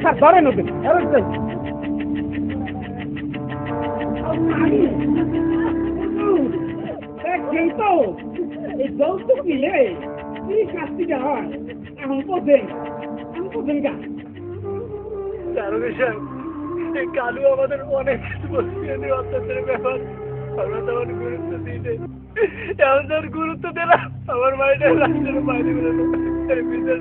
sir ধরেন ওদের কিন্তু এই যৌতুক নিলে কি শাস্তিটা হয় এখন বোঝেন আমি বোঝেন গা কালু আমাদের অনেক অত্যাচারের ব্যাপার আমরা তো আমার গুরুত্ব দিই এমন তোর গুরুত্ব দিলাম আমার বাড়িটা রাস্তার বাইরে বেরোলো বিদেশ